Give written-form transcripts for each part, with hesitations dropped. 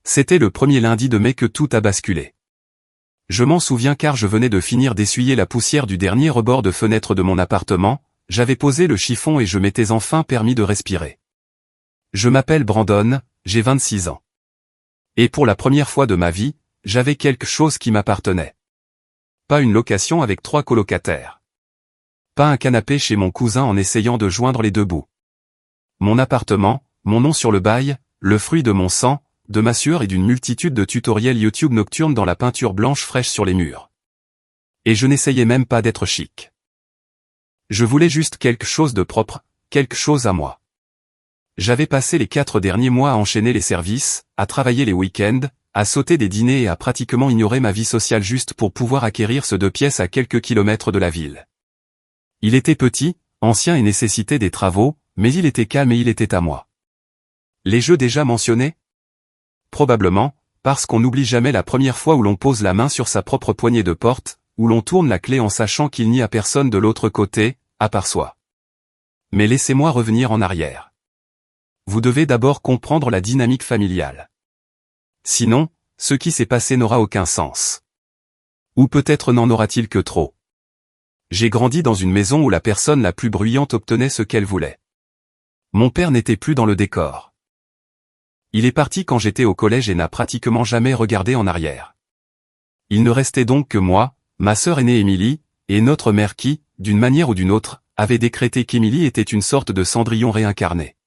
C'était le premier lundi de mai que tout a basculé. Je m'en souviens car je venais de finir d'essuyer la poussière du dernier rebord de fenêtre de mon appartement, j'avais posé le chiffon et je m'étais enfin permis de respirer. Je m'appelle Brandon, j'ai 26 ans. Et pour la première fois de ma vie, j'avais quelque chose qui m'appartenait. Pas une location avec 3 colocataires. Pas un canapé chez mon cousin en essayant de joindre les deux bouts. Mon appartement, mon nom sur le bail, le fruit de mon sang, de ma sueur et d'une multitude de tutoriels YouTube nocturnes dans la peinture blanche fraîche sur les murs. Et je n'essayais même pas d'être chic. Je voulais juste quelque chose de propre, quelque chose à moi. J'avais passé les 4 derniers mois à enchaîner les services, à travailler les week-ends, à sauter des dîners et à pratiquement ignorer ma vie sociale juste pour pouvoir acquérir ce 2 pièces à quelques kilomètres de la ville. Il était petit, ancien et nécessitait des travaux, mais il était calme et il était à moi. Les jeux déjà mentionnés ? Probablement, parce qu'on n'oublie jamais la première fois où l'on pose la main sur sa propre poignée de porte, où l'on tourne la clé en sachant qu'il n'y a personne de l'autre côté, à part soi. Mais laissez-moi revenir en arrière. Vous devez d'abord comprendre la dynamique familiale. Sinon, ce qui s'est passé n'aura aucun sens. Ou peut-être n'en aura-t-il que trop. J'ai grandi dans une maison où la personne la plus bruyante obtenait ce qu'elle voulait. Mon père n'était plus dans le décor. Il est parti quand j'étais au collège et n'a pratiquement jamais regardé en arrière. Il ne restait donc que moi, ma sœur aînée Émilie, et notre mère qui, d'une manière ou d'une autre, avait décrété qu'Émilie était une sorte de Cendrillon réincarné.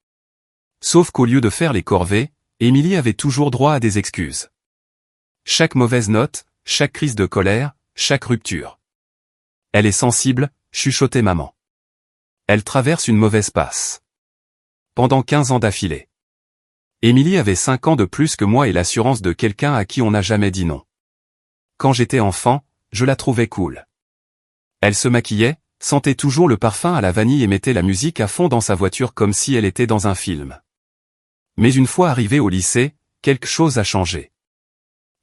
Sauf qu'au lieu de faire les corvées, Émilie avait toujours droit à des excuses. Chaque mauvaise note, chaque crise de colère, chaque rupture. Elle est sensible, chuchotait maman. Elle traverse une mauvaise passe. Pendant 15 ans d'affilée. Émilie avait 5 ans de plus que moi et l'assurance de quelqu'un à qui on n'a jamais dit non. Quand j'étais enfant, je la trouvais cool. Elle se maquillait, sentait toujours le parfum à la vanille et mettait la musique à fond dans sa voiture comme si elle était dans un film. Mais une fois arrivée au lycée, quelque chose a changé.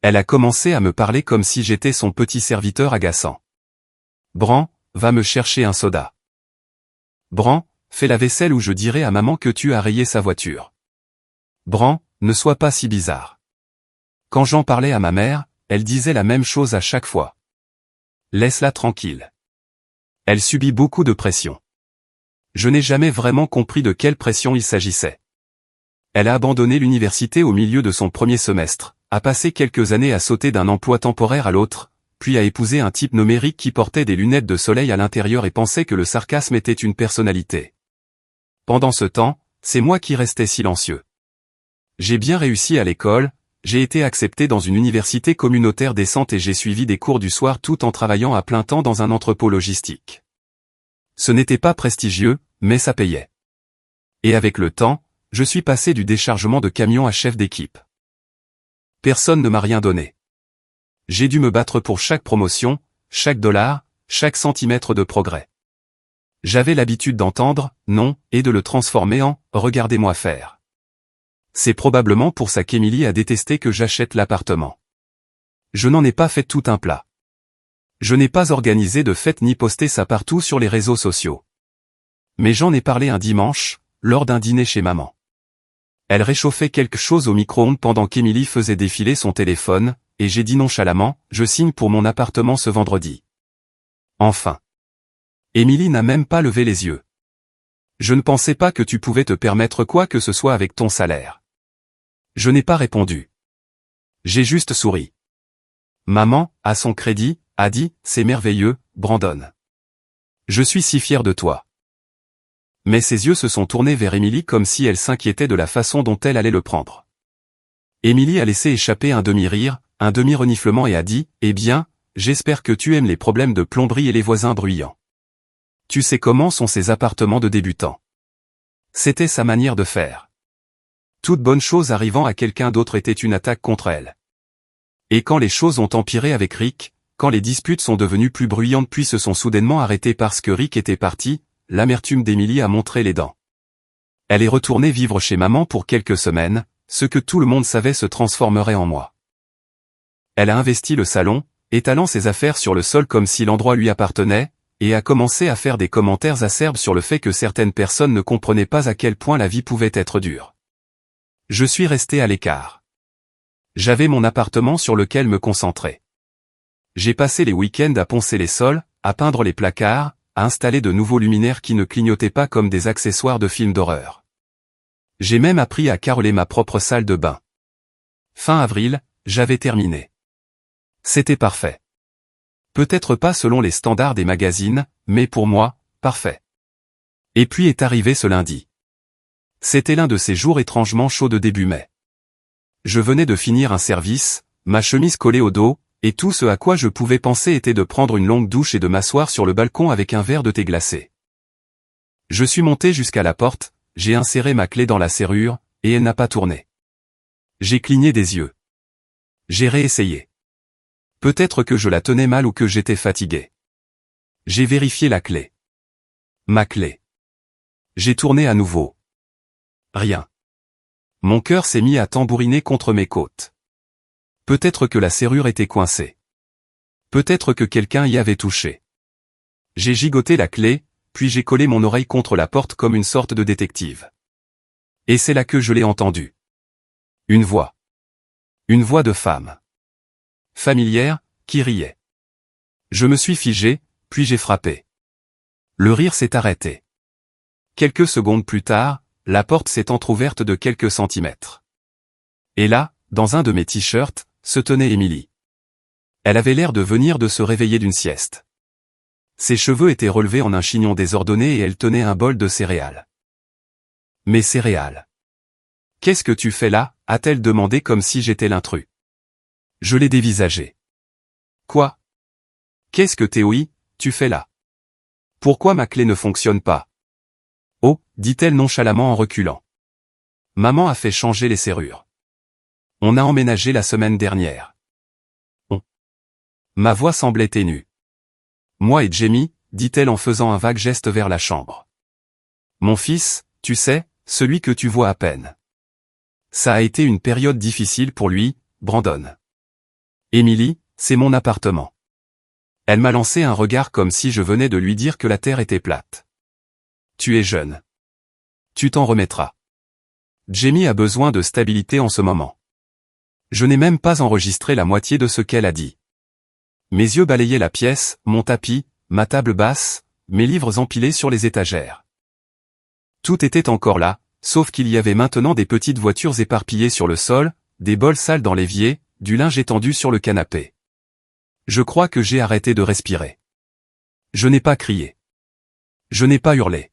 Elle a commencé à me parler comme si j'étais son petit serviteur agaçant. Bran, va me chercher un soda. Bran, fais la vaisselle ou je dirai à maman que tu as rayé sa voiture. Bran, ne sois pas si bizarre. Quand j'en parlais à ma mère, elle disait la même chose à chaque fois. Laisse-la tranquille. Elle subit beaucoup de pression. Je n'ai jamais vraiment compris de quelle pression il s'agissait. Elle a abandonné l'université au milieu de son premier semestre, a passé quelques années à sauter d'un emploi temporaire à l'autre, puis a épousé un type numérique qui portait des lunettes de soleil à l'intérieur et pensait que le sarcasme était une personnalité. Pendant ce temps, c'est moi qui restais silencieux. J'ai bien réussi à l'école, j'ai été accepté dans une université communautaire décente et j'ai suivi des cours du soir tout en travaillant à plein temps dans un entrepôt logistique. Ce n'était pas prestigieux, mais ça payait. Et avec le temps, je suis passé du déchargement de camions à chef d'équipe. Personne ne m'a rien donné. J'ai dû me battre pour chaque promotion, chaque dollar, chaque centimètre de progrès. J'avais l'habitude d'entendre « non » et de le transformer en « regardez-moi faire ». C'est probablement pour ça qu'Émilie a détesté que j'achète l'appartement. Je n'en ai pas fait tout un plat. Je n'ai pas organisé de fête ni posté ça partout sur les réseaux sociaux. Mais j'en ai parlé un dimanche, lors d'un dîner chez maman. Elle réchauffait quelque chose au micro-ondes pendant qu'Émilie faisait défiler son téléphone, et j'ai dit nonchalamment, je signe pour mon appartement ce vendredi. Enfin. Émilie n'a même pas levé les yeux. Je ne pensais pas que tu pouvais te permettre quoi que ce soit avec ton salaire. Je n'ai pas répondu. J'ai juste souri. Maman, à son crédit, a dit, c'est merveilleux, Brandon. Je suis si fier de toi. Mais ses yeux se sont tournés vers Émilie comme si elle s'inquiétait de la façon dont elle allait le prendre. Émilie a laissé échapper un demi-rire, un demi-reniflement et a dit, eh bien, j'espère que tu aimes les problèmes de plomberie et les voisins bruyants. Tu sais comment sont ces appartements de débutants. C'était sa manière de faire. Toute bonne chose arrivant à quelqu'un d'autre était une attaque contre elle. Et quand les choses ont empiré avec Rick, quand les disputes sont devenues plus bruyantes puis se sont soudainement arrêtées parce que Rick était parti, l'amertume d'Émilie a montré les dents. Elle est retournée vivre chez maman pour quelques semaines, ce que tout le monde savait se transformerait en moi. Elle a investi le salon, étalant ses affaires sur le sol comme si l'endroit lui appartenait, et a commencé à faire des commentaires acerbes sur le fait que certaines personnes ne comprenaient pas à quel point la vie pouvait être dure. Je suis resté à l'écart. J'avais mon appartement sur lequel me concentrer. J'ai passé les week-ends à poncer les sols, à peindre les placards, à installer de nouveaux luminaires qui ne clignotaient pas comme des accessoires de films d'horreur. J'ai même appris à caroler ma propre salle de bain. Fin avril, j'avais terminé. C'était parfait. Peut-être pas selon les standards des magazines, mais pour moi, parfait. Et puis est arrivé ce lundi. C'était l'un de ces jours étrangement chauds de début mai. Je venais de finir un service, ma chemise collée au dos, et tout ce à quoi je pouvais penser était de prendre une longue douche et de m'asseoir sur le balcon avec un verre de thé glacé. Je suis monté jusqu'à la porte, j'ai inséré ma clé dans la serrure, et elle n'a pas tourné. J'ai cligné des yeux. J'ai réessayé. Peut-être que je la tenais mal ou que j'étais fatigué. J'ai vérifié la clé. Ma clé. J'ai tourné à nouveau. Rien. Mon cœur s'est mis à tambouriner contre mes côtes. Peut-être que la serrure était coincée. Peut-être que quelqu'un y avait touché. J'ai gigoté la clé, puis j'ai collé mon oreille contre la porte comme une sorte de détective. Et c'est là que je l'ai entendue. Une voix. Une voix de femme. Familière, qui riait. Je me suis figé, puis j'ai frappé. Le rire s'est arrêté. Quelques secondes plus tard, la porte s'est entr'ouverte de quelques centimètres. Et là, dans un de mes t-shirts, se tenait Émilie. Elle avait l'air de venir de se réveiller d'une sieste. Ses cheveux étaient relevés en un chignon désordonné et elle tenait un bol de céréales. Mes céréales. Qu'est-ce que tu fais là, a-t-elle demandé comme si j'étais l'intrus. Je l'ai dévisagé. Quoi? Qu'est-ce que Théoï, tu fais là? Pourquoi ma clé ne fonctionne pas? Oh, dit-elle nonchalamment en reculant. Maman a fait changer les serrures. On a emménagé la semaine dernière. On. Ma voix semblait ténue. Moi et Jamie, dit-elle en faisant un vague geste vers la chambre. Mon fils, tu sais, celui que tu vois à peine. Ça a été une période difficile pour lui, Brandon. Émilie, c'est mon appartement. Elle m'a lancé un regard comme si je venais de lui dire que la terre était plate. Tu es jeune. Tu t'en remettras. Jamie a besoin de stabilité en ce moment. Je n'ai même pas enregistré la moitié de ce qu'elle a dit. Mes yeux balayaient la pièce, mon tapis, ma table basse, mes livres empilés sur les étagères. Tout était encore là, sauf qu'il y avait maintenant des petites voitures éparpillées sur le sol, des bols sales dans l'évier, du linge étendu sur le canapé. Je crois que j'ai arrêté de respirer. Je n'ai pas crié. Je n'ai pas hurlé.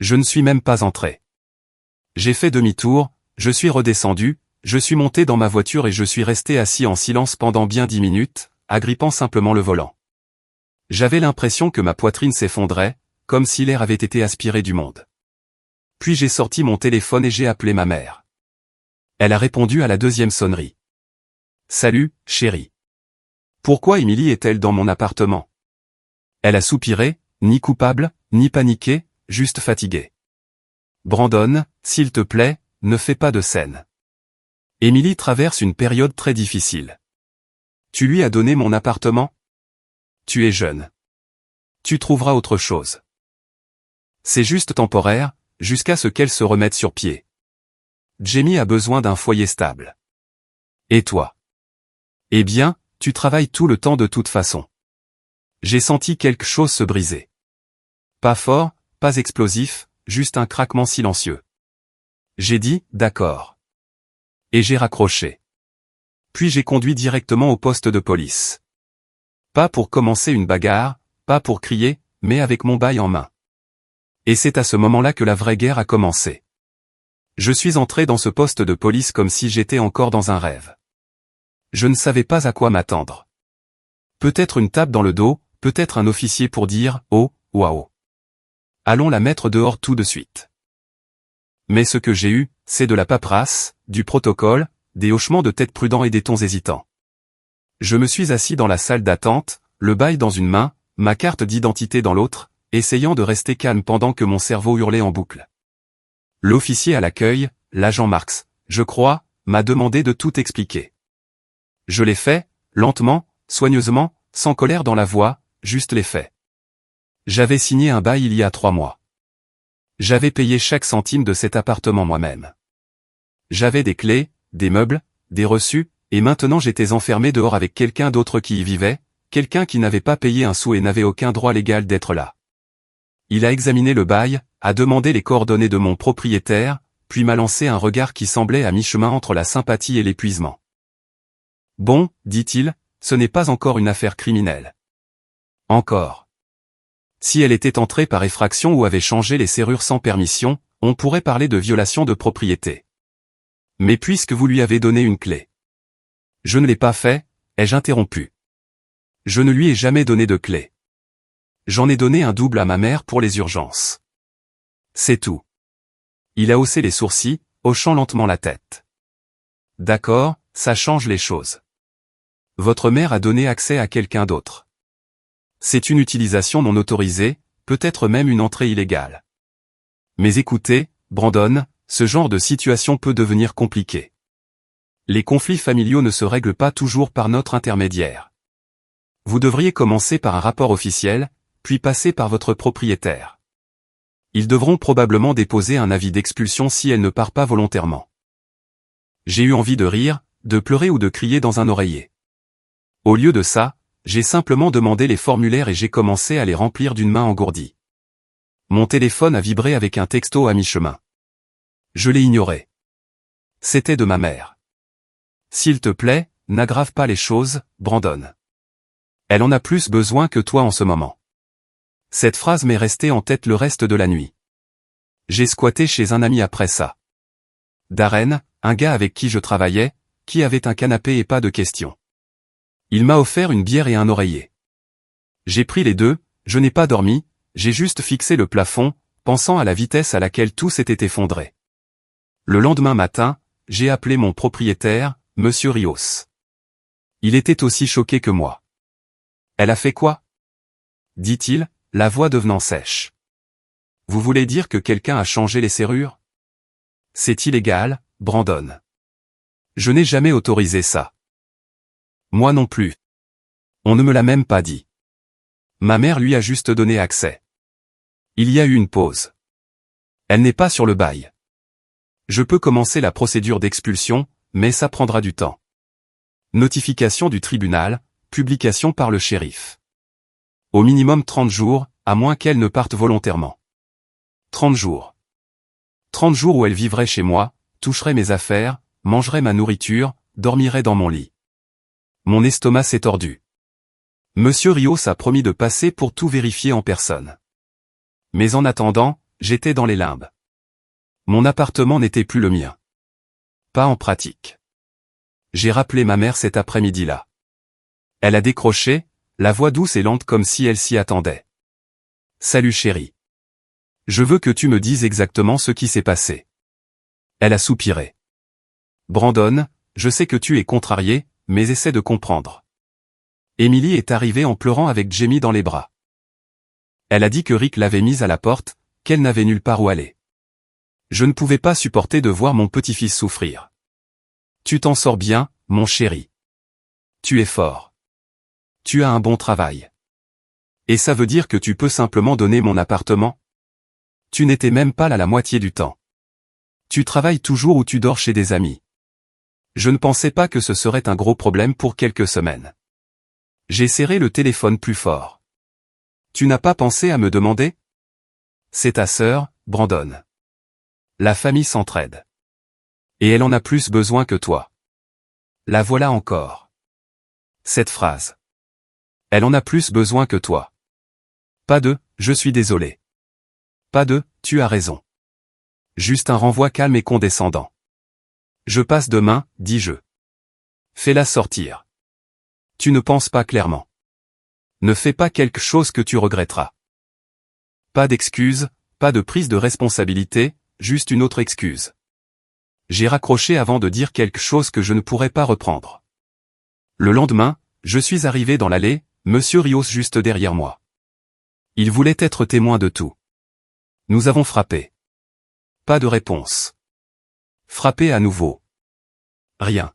Je ne suis même pas entré. J'ai fait demi-tour, je suis redescendu, je suis monté dans ma voiture et je suis resté assis en silence pendant bien 10 minutes, agrippant simplement le volant. J'avais l'impression que ma poitrine s'effondrait, comme si l'air avait été aspiré du monde. Puis j'ai sorti mon téléphone et j'ai appelé ma mère. Elle a répondu à la deuxième sonnerie. Salut, chérie. Pourquoi Émilie est-elle dans mon appartement? Elle a soupiré, ni coupable, ni paniquée, juste fatiguée. Brandon, s'il te plaît, ne fais pas de scène. Émilie traverse une période très difficile. Tu lui as donné mon appartement? Tu es jeune. Tu trouveras autre chose. C'est juste temporaire, jusqu'à ce qu'elle se remette sur pied. Jamie a besoin d'un foyer stable. Et toi? Eh bien, tu travailles tout le temps de toute façon. J'ai senti quelque chose se briser. Pas fort, pas explosif, juste un craquement silencieux. J'ai dit, d'accord. Et j'ai raccroché. Puis j'ai conduit directement au poste de police. Pas pour commencer une bagarre, pas pour crier, mais avec mon bail en main. Et c'est à ce moment-là que la vraie guerre a commencé. Je suis entré dans ce poste de police comme si j'étais encore dans un rêve. Je ne savais pas à quoi m'attendre. Peut-être une tape dans le dos, peut-être un officier pour dire « Oh, waouh ». Allons la mettre dehors tout de suite. Mais ce que j'ai eu, c'est de la paperasse, du protocole, des hochements de tête prudents et des tons hésitants. Je me suis assis dans la salle d'attente, le bail dans une main, ma carte d'identité dans l'autre, essayant de rester calme pendant que mon cerveau hurlait en boucle. L'officier à l'accueil, l'agent Marx, je crois, m'a demandé de tout expliquer. Je l'ai fait, lentement, soigneusement, sans colère dans la voix, juste les faits. J'avais signé un bail il y a 3 mois. J'avais payé chaque centime de cet appartement moi-même. J'avais des clés, des meubles, des reçus, et maintenant j'étais enfermé dehors avec quelqu'un d'autre qui y vivait, quelqu'un qui n'avait pas payé un sou et n'avait aucun droit légal d'être là. Il a examiné le bail, a demandé les coordonnées de mon propriétaire, puis m'a lancé un regard qui semblait à mi-chemin entre la sympathie et l'épuisement. Bon, dit-il, ce n'est pas encore une affaire criminelle. Encore. Si elle était entrée par effraction ou avait changé les serrures sans permission, on pourrait parler de violation de propriété. Mais puisque vous lui avez donné une clé. Je ne l'ai pas fait, ai-je interrompu. Je ne lui ai jamais donné de clé. J'en ai donné un double à ma mère pour les urgences. C'est tout. Il a haussé les sourcils, hochant lentement la tête. D'accord, ça change les choses. Votre mère a donné accès à quelqu'un d'autre. C'est une utilisation non autorisée, peut-être même une entrée illégale. Mais écoutez, Brandon, ce genre de situation peut devenir compliqué. Les conflits familiaux ne se règlent pas toujours par notre intermédiaire. Vous devriez commencer par un rapport officiel, puis passer par votre propriétaire. Ils devront probablement déposer un avis d'expulsion si elle ne part pas volontairement. J'ai eu envie de rire, de pleurer ou de crier dans un oreiller. Au lieu de ça, j'ai simplement demandé les formulaires et j'ai commencé à les remplir d'une main engourdie. Mon téléphone a vibré avec un texto à mi-chemin. Je l'ai ignoré. C'était de ma mère. S'il te plaît, n'aggrave pas les choses, Brandon. Elle en a plus besoin que toi en ce moment. Cette phrase m'est restée en tête le reste de la nuit. J'ai squatté chez un ami après ça. Darren, un gars avec qui je travaillais, qui avait un canapé et pas de questions. Il m'a offert une bière et un oreiller. J'ai pris les deux, je n'ai pas dormi, j'ai juste fixé le plafond, pensant à la vitesse à laquelle tout s'était effondré. Le lendemain matin, j'ai appelé mon propriétaire, Monsieur Rios. Il était aussi choqué que moi. Elle a fait quoi? Dit-il, la voix devenant sèche. Vous voulez dire que quelqu'un a changé les serrures? C'est illégal, Brandon. Je n'ai jamais autorisé ça. Moi non plus. On ne me l'a même pas dit. Ma mère lui a juste donné accès. Il y a eu une pause. Elle n'est pas sur le bail. Je peux commencer la procédure d'expulsion, mais ça prendra du temps. Notification du tribunal, publication par le shérif. Au minimum 30 jours, à moins qu'elle ne parte volontairement. 30 jours. 30 jours où elle vivrait chez moi, toucherait mes affaires, mangerait ma nourriture, dormirait dans mon lit. Mon estomac s'est tordu. Monsieur Rios a promis de passer pour tout vérifier en personne. Mais en attendant, j'étais dans les limbes. Mon appartement n'était plus le mien. Pas en pratique. J'ai rappelé ma mère cet après-midi-là. Elle a décroché, la voix douce et lente comme si elle s'y attendait. Salut chérie. Je veux que tu me dises exactement ce qui s'est passé. Elle a soupiré. Brandon, je sais que tu es contrarié, mais essaie de comprendre. Emily est arrivée en pleurant avec Jamie dans les bras. Elle a dit que Rick l'avait mise à la porte, qu'elle n'avait nulle part où aller. Je ne pouvais pas supporter de voir mon petit-fils souffrir. Tu t'en sors bien, mon chéri. Tu es fort. Tu as un bon travail. Et ça veut dire que tu peux simplement donner mon appartement? Tu n'étais même pas là la moitié du temps. Tu travailles toujours ou tu dors chez des amis. Je ne pensais pas que ce serait un gros problème pour quelques semaines. J'ai serré le téléphone plus fort. Tu n'as pas pensé à me demander? C'est ta sœur, Brandon. La famille s'entraide. Et elle en a plus besoin que toi. La voilà encore. Cette phrase. Elle en a plus besoin que toi. Pas de « je suis désolé ». Pas de « tu as raison ». Juste un renvoi calme et condescendant. Je passe demain, dis-je. Fais-la sortir. Tu ne penses pas clairement. Ne fais pas quelque chose que tu regretteras. Pas d'excuse, pas de prise de responsabilité, juste une autre excuse. J'ai raccroché avant de dire quelque chose que je ne pourrais pas reprendre. Le lendemain, je suis arrivé dans l'allée, Monsieur Rios juste derrière moi. Il voulait être témoin de tout. Nous avons frappé. Pas de réponse. Frappé à nouveau. Rien.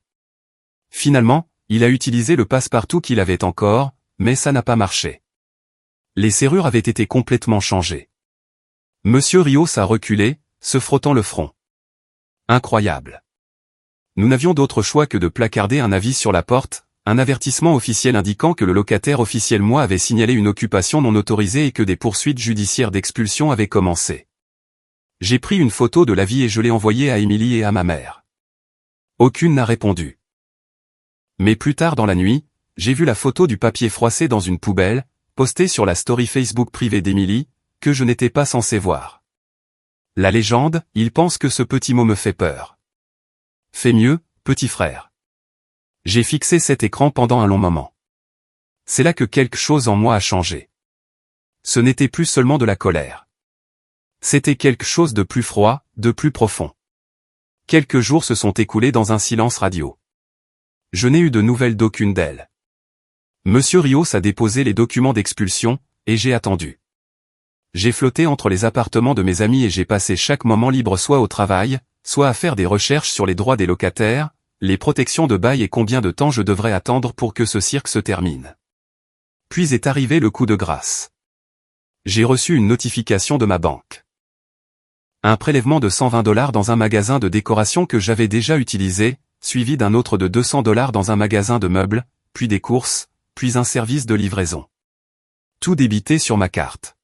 Finalement, il a utilisé le passe-partout qu'il avait encore, mais ça n'a pas marché. Les serrures avaient été complètement changées. Monsieur Rios a reculé, se frottant le front. Incroyable. Nous n'avions d'autre choix que de placarder un avis sur la porte, un avertissement officiel indiquant que le locataire officiel moi avait signalé une occupation non autorisée et que des poursuites judiciaires d'expulsion avaient commencé. J'ai pris une photo de l'avis et je l'ai envoyée à Émilie et à ma mère. Aucune n'a répondu. Mais plus tard dans la nuit, j'ai vu la photo du papier froissé dans une poubelle, postée sur la story Facebook privée d'Émilie, que je n'étais pas censé voir. La légende, il pense que ce petit mot me fait peur. Fais mieux, petit frère. J'ai fixé cet écran pendant un long moment. C'est là que quelque chose en moi a changé. Ce n'était plus seulement de la colère. C'était quelque chose de plus froid, de plus profond. Quelques jours se sont écoulés dans un silence radio. Je n'ai eu de nouvelles d'aucune d'elles. Monsieur Rios a déposé les documents d'expulsion, et j'ai attendu. J'ai flotté entre les appartements de mes amis et j'ai passé chaque moment libre soit au travail, soit à faire des recherches sur les droits des locataires, les protections de bail et combien de temps je devrais attendre pour que ce cirque se termine. Puis est arrivé le coup de grâce. J'ai reçu une notification de ma banque. Un prélèvement de $120 dans un magasin de décoration que j'avais déjà utilisé, suivi d'un autre de $200 dans un magasin de meubles, puis des courses, puis un service de livraison. Tout débité sur ma carte.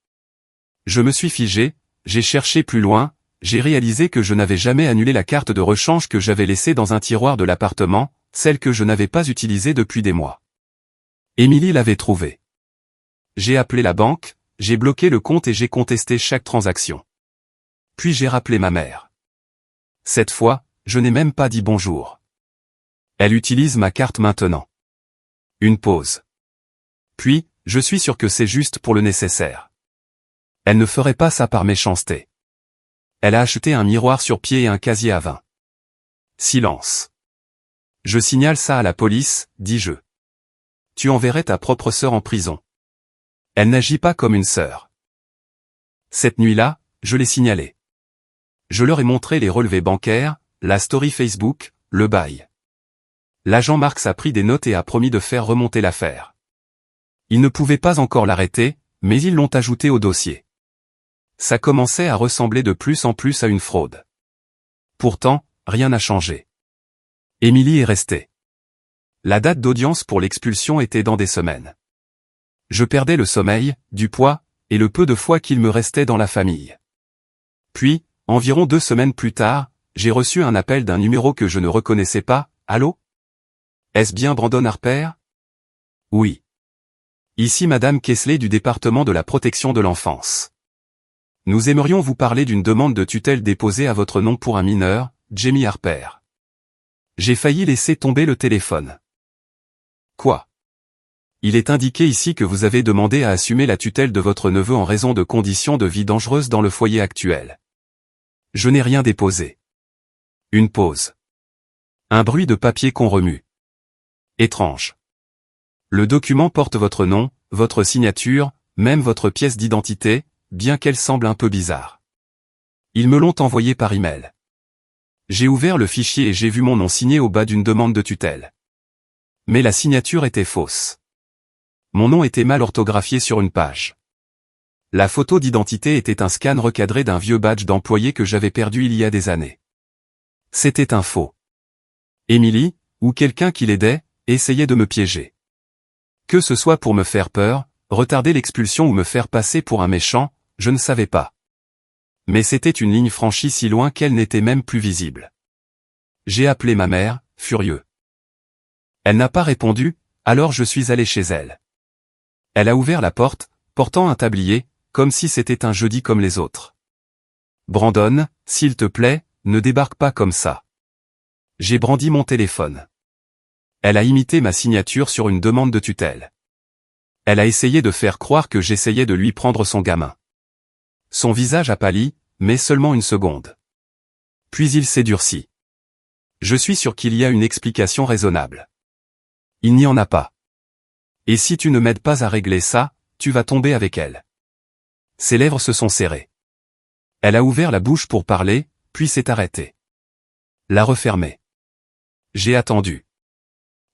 Je me suis figé, j'ai cherché plus loin, j'ai réalisé que je n'avais jamais annulé la carte de rechange que j'avais laissée dans un tiroir de l'appartement, celle que je n'avais pas utilisée depuis des mois. Émilie l'avait trouvée. J'ai appelé la banque, j'ai bloqué le compte et j'ai contesté chaque transaction. Puis j'ai rappelé ma mère. Cette fois, je n'ai même pas dit bonjour. Elle utilise ma carte maintenant. Une pause. Puis, je suis sûr que c'est juste pour le nécessaire. Elle ne ferait pas ça par méchanceté. Elle a acheté un miroir sur pied et un casier à vin. Silence. Je signale ça à la police, dis-je. Tu enverrais ta propre sœur en prison. Elle n'agit pas comme une sœur. Cette nuit-là, je l'ai signalé. Je leur ai montré les relevés bancaires, la story Facebook, le bail. L'agent Marx a pris des notes et a promis de faire remonter l'affaire. Ils ne pouvaient pas encore l'arrêter, mais ils l'ont ajouté au dossier. Ça commençait à ressembler de plus en plus à une fraude. Pourtant, rien n'a changé. Émilie est restée. La date d'audience pour l'expulsion était dans des semaines. Je perdais le sommeil, du poids, et le peu de foi qu'il me restait dans la famille. Puis, environ 2 semaines plus tard, j'ai reçu un appel d'un numéro que je ne reconnaissais pas. Allô? Est-ce bien Brandon Harper? Oui. Ici Madame Kessler du département de la protection de l'enfance. Nous aimerions vous parler d'une demande de tutelle déposée à votre nom pour un mineur, Jamie Harper. J'ai failli laisser tomber le téléphone. Quoi? Il est indiqué ici que vous avez demandé à assumer la tutelle de votre neveu en raison de conditions de vie dangereuses dans le foyer actuel. Je n'ai rien déposé. Une pause. Un bruit de papier qu'on remue. Étrange. Le document porte votre nom, votre signature, même votre pièce d'identité, bien qu'elle semble un peu bizarre. Ils me l'ont envoyé par email. J'ai ouvert le fichier et j'ai vu mon nom signé au bas d'une demande de tutelle. Mais la signature était fausse. Mon nom était mal orthographié sur une page. La photo d'identité était un scan recadré d'un vieux badge d'employé que j'avais perdu il y a des années. C'était un faux. Émilie, ou quelqu'un qui l'aidait, essayait de me piéger. Que ce soit pour me faire peur, retarder l'expulsion ou me faire passer pour un méchant, je ne savais pas. Mais c'était une ligne franchie si loin qu'elle n'était même plus visible. J'ai appelé ma mère, furieux. Elle n'a pas répondu, alors je suis allé chez elle. Elle a ouvert la porte, portant un tablier, comme si c'était un jeudi comme les autres. Brandon, s'il te plaît, ne débarque pas comme ça. J'ai brandi mon téléphone. Elle a imité ma signature sur une demande de tutelle. Elle a essayé de faire croire que j'essayais de lui prendre son gamin. Son visage a pâli, mais seulement une seconde. Puis il s'est durci. Je suis sûr qu'il y a une explication raisonnable. Il n'y en a pas. Et si tu ne m'aides pas à régler ça, tu vas tomber avec elle. Ses lèvres se sont serrées. Elle a ouvert la bouche pour parler, puis s'est arrêtée. L'a refermée. J'ai attendu.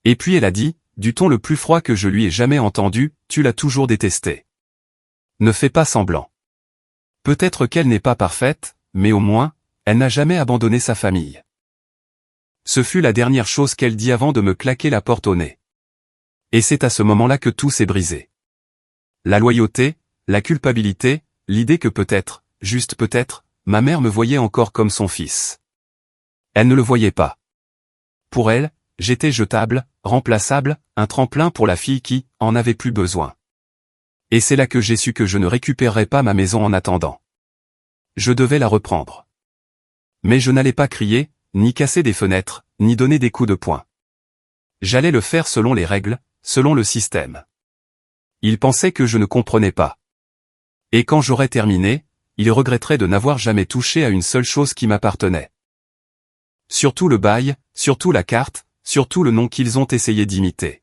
Et puis elle a dit, du ton le plus froid que je lui ai jamais entendu, tu l'as toujours détesté. Ne fais pas semblant. Peut-être qu'elle n'est pas parfaite, mais au moins, elle n'a jamais abandonné sa famille. Ce fut la dernière chose qu'elle dit avant de me claquer la porte au nez. Et c'est à ce moment-là que tout s'est brisé. La loyauté, la culpabilité, l'idée que peut-être, juste peut-être, ma mère me voyait encore comme son fils. Elle ne le voyait pas. Pour elle, j'étais jetable, remplaçable, un tremplin pour la fille qui en avait plus besoin. Et c'est là que j'ai su que je ne récupérerais pas ma maison en attendant. Je devais la reprendre. Mais je n'allais pas crier, ni casser des fenêtres, ni donner des coups de poing. J'allais le faire selon les règles, selon le système. Il pensait que je ne comprenais pas. Et quand j'aurais terminé, il regretterait de n'avoir jamais touché à une seule chose qui m'appartenait. Surtout le bail, surtout la carte, surtout le nom qu'ils ont essayé d'imiter.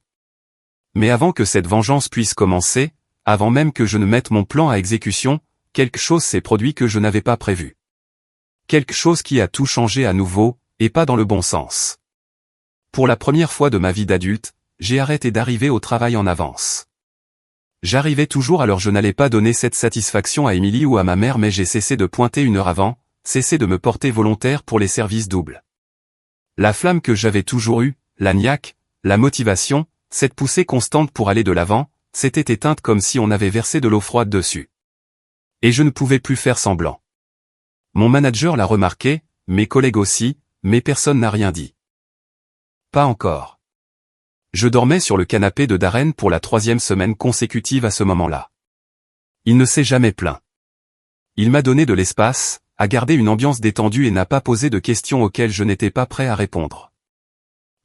Mais avant que cette vengeance puisse commencer, avant même que je ne mette mon plan à exécution, quelque chose s'est produit que je n'avais pas prévu. Quelque chose qui a tout changé à nouveau, et pas dans le bon sens. Pour la première fois de ma vie d'adulte, j'ai arrêté d'arriver au travail en avance. J'arrivais toujours alors je n'allais pas donner cette satisfaction à Émilie ou à ma mère mais j'ai cessé de pointer une heure avant, cessé de me porter volontaire pour les services doubles. La flamme que j'avais toujours eue, la niaque, la motivation, cette poussée constante pour aller de l'avant, s'était éteinte comme si on avait versé de l'eau froide dessus. Et je ne pouvais plus faire semblant. Mon manager l'a remarqué, mes collègues aussi, mais personne n'a rien dit. Pas encore. Je dormais sur le canapé de Darren pour la 3e semaine consécutive à ce moment-là. Il ne s'est jamais plaint. Il m'a donné de l'espace, a gardé une ambiance détendue et n'a pas posé de questions auxquelles je n'étais pas prêt à répondre.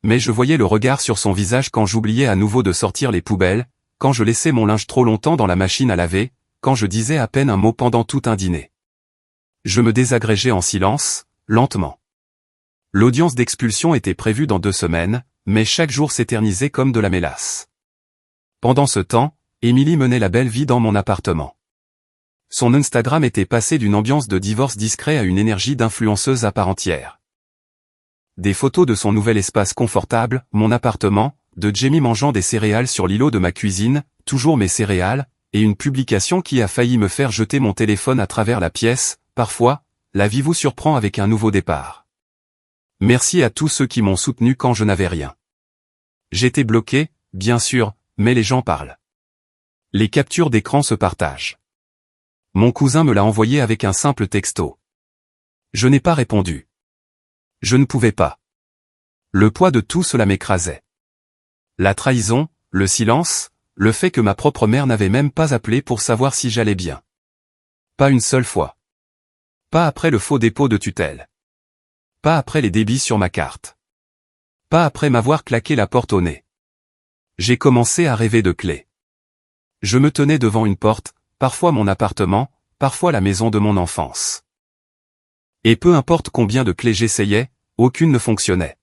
Mais je voyais le regard sur son visage quand j'oubliais à nouveau de sortir les poubelles, quand je laissais mon linge trop longtemps dans la machine à laver, quand je disais à peine un mot pendant tout un dîner. Je me désagrégeais en silence, lentement. L'audience d'expulsion était prévue dans 2 semaines, mais chaque jour s'éternisait comme de la mélasse. Pendant ce temps, Émilie menait la belle vie dans mon appartement. Son Instagram était passé d'une ambiance de divorce discret à une énergie d'influenceuse à part entière. Des photos de son nouvel espace confortable, mon appartement, de Jamie mangeant des céréales sur l'îlot de ma cuisine, toujours mes céréales, et une publication qui a failli me faire jeter mon téléphone à travers la pièce. Parfois, la vie vous surprend avec un nouveau départ. Merci à tous ceux qui m'ont soutenu quand je n'avais rien. J'étais bloqué, bien sûr, mais les gens parlent. Les captures d'écran se partagent. Mon cousin me l'a envoyé avec un simple texto. Je n'ai pas répondu. Je ne pouvais pas. Le poids de tout cela m'écrasait. La trahison, le silence, le fait que ma propre mère n'avait même pas appelé pour savoir si j'allais bien. Pas une seule fois. Pas après le faux dépôt de tutelle. Pas après les débits sur ma carte. Pas après m'avoir claqué la porte au nez. J'ai commencé à rêver de clés. Je me tenais devant une porte, parfois mon appartement, parfois la maison de mon enfance. Et peu importe combien de clés j'essayais, aucune ne fonctionnait.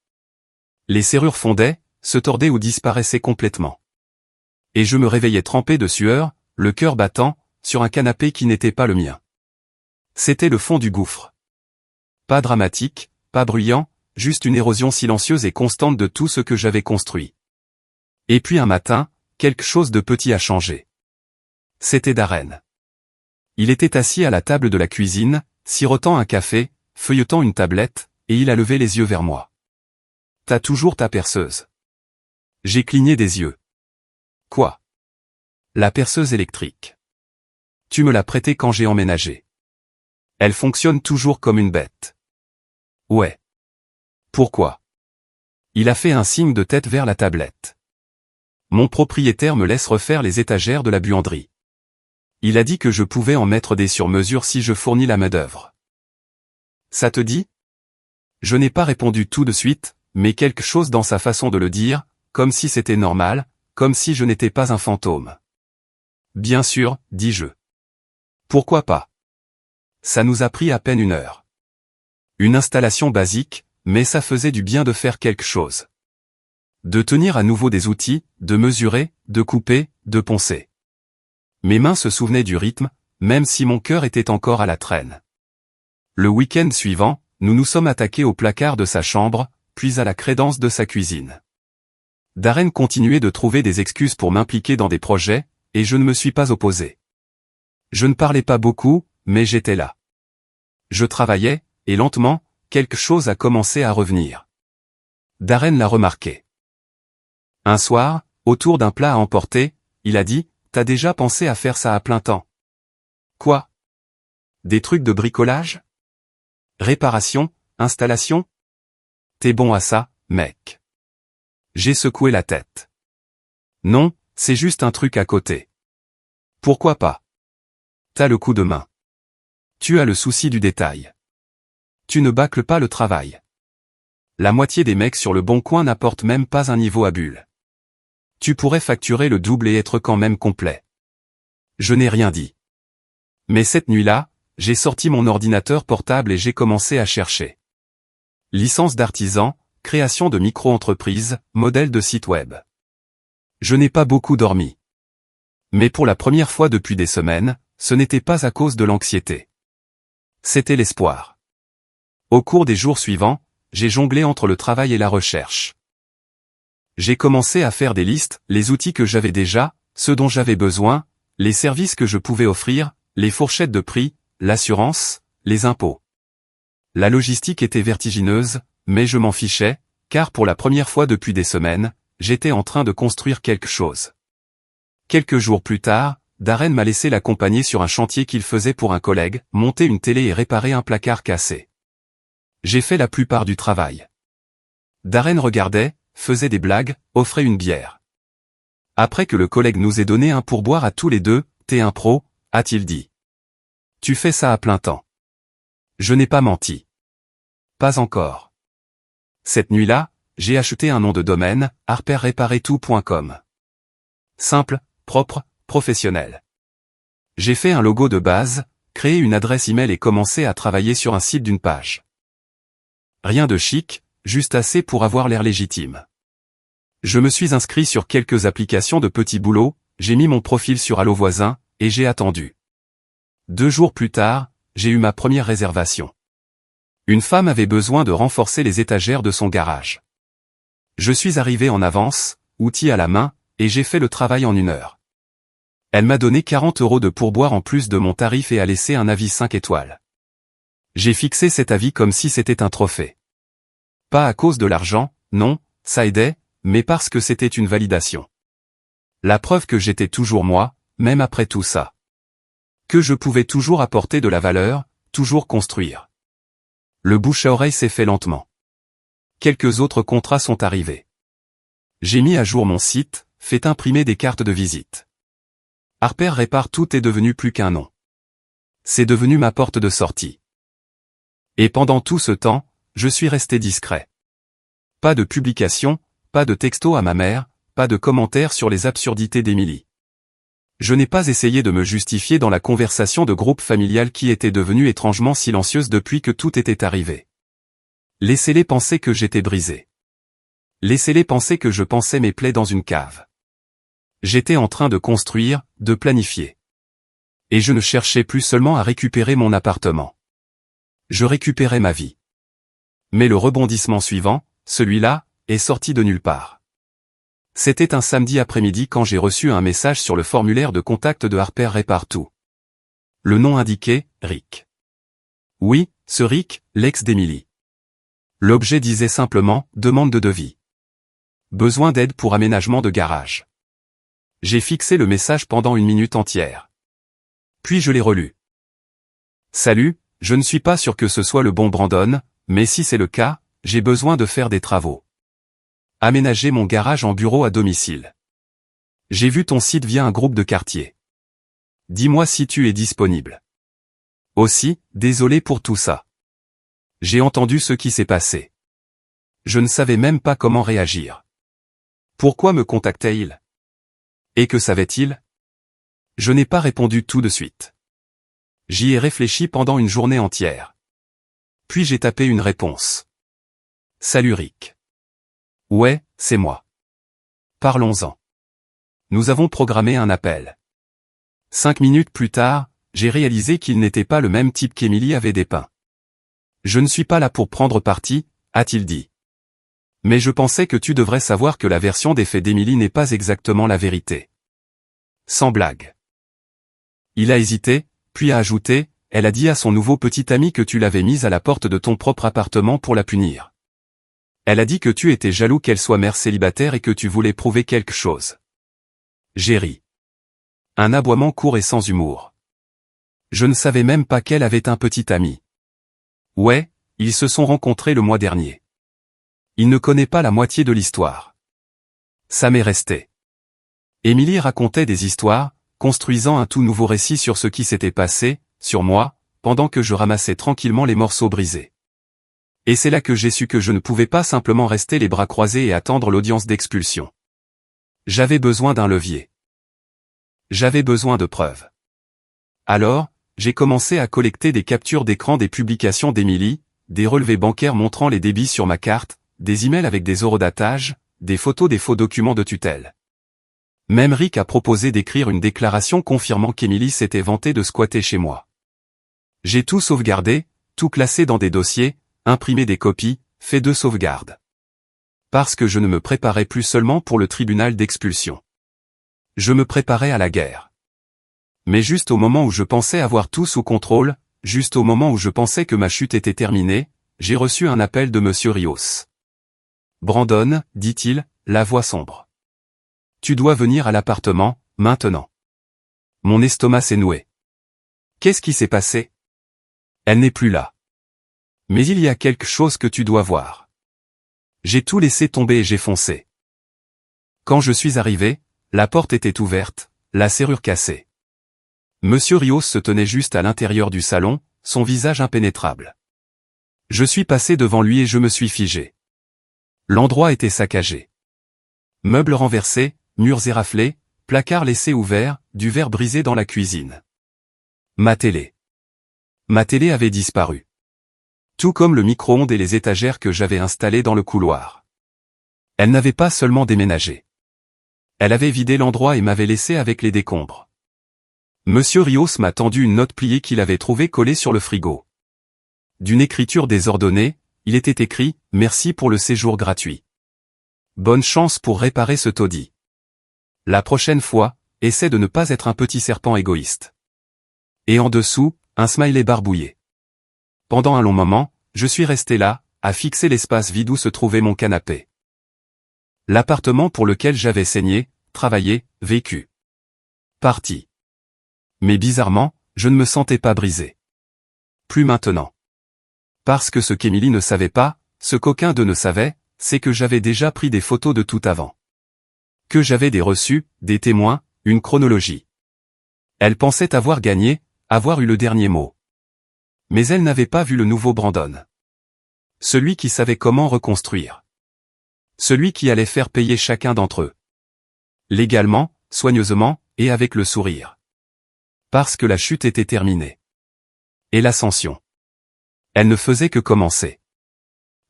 Les serrures fondaient, se tordaient ou disparaissaient complètement. Et je me réveillais trempé de sueur, le cœur battant, sur un canapé qui n'était pas le mien. C'était le fond du gouffre. Pas dramatique, pas bruyant, juste une érosion silencieuse et constante de tout ce que j'avais construit. Et puis un matin, quelque chose de petit a changé. C'était Darren. Il était assis à la table de la cuisine, sirotant un café, feuilletant une tablette, et il a levé les yeux vers moi. « T'as toujours ta perceuse. » J'ai cligné des yeux. « Quoi ? » « La perceuse électrique. Tu me l'as prêtée quand j'ai emménagé. Elle fonctionne toujours comme une bête. » « Ouais. » « Pourquoi ? » Il a fait un signe de tête vers la tablette. « Mon propriétaire me laisse refaire les étagères de la buanderie. Il a dit que je pouvais en mettre des sur mesure si je fournis la main-d'œuvre. Ça te dit ? » Je n'ai pas répondu tout de suite, mais quelque chose dans sa façon de le dire, comme si c'était normal, comme si je n'étais pas un fantôme. « Bien sûr, dis-je. Pourquoi pas ? » Ça nous a pris à peine 1 heure. Une installation basique, mais ça faisait du bien de faire quelque chose. De tenir à nouveau des outils, de mesurer, de couper, de poncer. Mes mains se souvenaient du rythme, même si mon cœur était encore à la traîne. Le week-end suivant, nous nous sommes attaqués au placard de sa chambre, puis à la crédence de sa cuisine. Darren continuait de trouver des excuses pour m'impliquer dans des projets, et je ne me suis pas opposé. Je ne parlais pas beaucoup, mais j'étais là. Je travaillais, et lentement, quelque chose a commencé à revenir. Darren l'a remarqué. Un soir, autour d'un plat à emporter, il a dit, « T'as déjà pensé à faire ça à plein temps? » Quoi? Des trucs de bricolage? Réparation, installation? T'es bon à ça, mec. J'ai secoué la tête. Non, c'est juste un truc à côté. Pourquoi pas? T'as le coup de main. Tu as le souci du détail. Tu ne bâcles pas le travail. La moitié des mecs sur le bon coin n'apportent même pas un niveau à bulle. Tu pourrais facturer le double et être quand même complet. Je n'ai rien dit. Mais cette nuit-là, j'ai sorti mon ordinateur portable et j'ai commencé à chercher. Licence d'artisan, création de micro-entreprise, modèle de site web. Je n'ai pas beaucoup dormi. Mais pour la première fois depuis des semaines, ce n'était pas à cause de l'anxiété. C'était l'espoir. Au cours des jours suivants, j'ai jonglé entre le travail et la recherche. J'ai commencé à faire des listes, les outils que j'avais déjà, ceux dont j'avais besoin, les services que je pouvais offrir, les fourchettes de prix, l'assurance, les impôts. La logistique était vertigineuse, mais je m'en fichais, car pour la première fois depuis des semaines, j'étais en train de construire quelque chose. Quelques jours plus tard, Darren m'a laissé l'accompagner sur un chantier qu'il faisait pour un collègue, monter une télé et réparer un placard cassé. J'ai fait la plupart du travail. Darren regardait, faisait des blagues, offrait une bière. Après que le collègue nous ait donné un pourboire à tous les deux, « T'es un pro », a-t-il dit. Tu fais ça à plein temps. Je n'ai pas menti. Pas encore. Cette nuit-là, j'ai acheté un nom de domaine, harperreparetout.com. Simple, propre, professionnel. J'ai fait un logo de base, créé une adresse email et commencé à travailler sur un site d'une page. Rien de chic, juste assez pour avoir l'air légitime. Je me suis inscrit sur quelques applications de petits boulots, j'ai mis mon profil sur Allo Voisin, et j'ai attendu. 2 jours plus tard, j'ai eu ma première réservation. Une femme avait besoin de renforcer les étagères de son garage. Je suis arrivé en avance, outil à la main, et j'ai fait le travail en 1 heure. Elle m'a donné 40 € de pourboire en plus de mon tarif et a laissé un avis 5 étoiles. J'ai fixé cet avis comme si c'était un trophée. Pas à cause de l'argent, non, ça aidait, mais parce que c'était une validation. La preuve que j'étais toujours moi, même après tout ça. Que je pouvais toujours apporter de la valeur, toujours construire. Le bouche à oreille s'est fait lentement. Quelques autres contrats sont arrivés. J'ai mis à jour mon site, fait imprimer des cartes de visite. Harper Répare Tout est devenu plus qu'un nom. C'est devenu ma porte de sortie. Et pendant tout ce temps, je suis resté discret. Pas de publication, pas de texto à ma mère, pas de commentaires sur les absurdités d'Emily. Je n'ai pas essayé de me justifier dans la conversation de groupe familial qui était devenue étrangement silencieuse depuis que tout était arrivé. Laissez-les penser que j'étais brisé. Laissez-les penser que je pensais mes plaies dans une cave. J'étais en train de construire, de planifier. Et je ne cherchais plus seulement à récupérer mon appartement. Je récupérais ma vie. Mais le rebondissement suivant, celui-là, est sorti de nulle part. C'était un samedi après-midi quand j'ai reçu un message sur le formulaire de contact de Harper Répare Tout. Le nom indiqué, Rick. Oui, ce Rick, l'ex d'Emily. L'objet disait simplement « Demande de devis. Besoin d'aide pour aménagement de garage ». J'ai fixé le message pendant 1 minute entière. Puis je l'ai relu. Salut, je ne suis pas sûr que ce soit le bon Brandon, mais si c'est le cas, j'ai besoin de faire des travaux. Aménager mon garage en bureau à domicile. J'ai vu ton site via un groupe de quartier. Dis-moi si tu es disponible. Aussi, désolé pour tout ça. J'ai entendu ce qui s'est passé. Je ne savais même pas comment réagir. Pourquoi me contactait-il? Et que savait-il? Je n'ai pas répondu tout de suite. J'y ai réfléchi pendant une journée entière. Puis j'ai tapé une réponse. Salut Rick. Ouais, c'est moi. Parlons-en. Nous avons programmé un appel. 5 minutes plus tard, j'ai réalisé qu'il n'était pas le même type qu'Emily avait dépeint. Je ne suis pas là pour prendre parti, a-t-il dit. Mais je pensais que tu devrais savoir que la version des faits d'Emily n'est pas exactement la vérité. Sans blague. Il a hésité, puis a ajouté, elle a dit à son nouveau petit ami que tu l'avais mise à la porte de ton propre appartement pour la punir. Elle a dit que tu étais jaloux qu'elle soit mère célibataire et que tu voulais prouver quelque chose. J'ai ri. Un aboiement court et sans humour. Je ne savais même pas qu'elle avait un petit ami. Ouais, ils se sont rencontrés le mois dernier. Il ne connaît pas la moitié de l'histoire. Ça m'est resté. Émilie racontait des histoires, construisant un tout nouveau récit sur ce qui s'était passé, sur moi, pendant que je ramassais tranquillement les morceaux brisés. Et c'est là que j'ai su que je ne pouvais pas simplement rester les bras croisés et attendre l'audience d'expulsion. J'avais besoin d'un levier. J'avais besoin de preuves. Alors, j'ai commencé à collecter des captures d'écran des publications d'Émilie, des relevés bancaires montrant les débits sur ma carte, des emails avec des eurodatages, des photos des faux documents de tutelle. Même Rick a proposé d'écrire une déclaration confirmant qu'Émilie s'était vantée de squatter chez moi. J'ai tout sauvegardé, tout classé dans des dossiers, imprimé des copies, fait 2 sauvegardes. Parce que je ne me préparais plus seulement pour le tribunal d'expulsion. Je me préparais à la guerre. Mais juste au moment où je pensais avoir tout sous contrôle, juste au moment où je pensais que ma chute était terminée, j'ai reçu un appel de Monsieur Rios. Brandon, dit-il, la voix sombre. Tu dois venir à l'appartement, maintenant. Mon estomac s'est noué. Qu'est-ce qui s'est passé? Elle n'est plus là. Mais il y a quelque chose que tu dois voir. J'ai tout laissé tomber et j'ai foncé. Quand je suis arrivé, la porte était ouverte, la serrure cassée. Monsieur Rios se tenait juste à l'intérieur du salon, son visage impénétrable. Je suis passé devant lui et je me suis figé. L'endroit était saccagé. Meubles renversés, murs éraflés, placards laissés ouverts, du verre brisé dans la cuisine. Ma télé. Ma télé avait disparu. Tout comme le micro-ondes et les étagères que j'avais installées dans le couloir. Elle n'avait pas seulement déménagé. Elle avait vidé l'endroit et m'avait laissé avec les décombres. Monsieur Rios m'a tendu une note pliée qu'il avait trouvée collée sur le frigo. D'une écriture désordonnée, il était écrit « Merci pour le séjour gratuit. Bonne chance pour réparer ce taudis. La prochaine fois, essaie de ne pas être un petit serpent égoïste. » Et en dessous, un smiley barbouillé. Pendant un long moment, je suis resté là, à fixer l'espace vide où se trouvait mon canapé. L'appartement pour lequel j'avais saigné, travaillé, vécu. Parti. Mais bizarrement, je ne me sentais pas brisé. Plus maintenant. Parce que ce qu'Émilie ne savait pas, ce qu'aucun d'eux ne savait, c'est que j'avais déjà pris des photos de tout avant. Que j'avais des reçus, des témoins, une chronologie. Elle pensait avoir gagné, avoir eu le dernier mot. Mais elle n'avait pas vu le nouveau Brandon. Celui qui savait comment reconstruire. Celui qui allait faire payer chacun d'entre eux. Légalement, soigneusement, et avec le sourire. Parce que la chute était terminée. Et l'ascension. Elle ne faisait que commencer.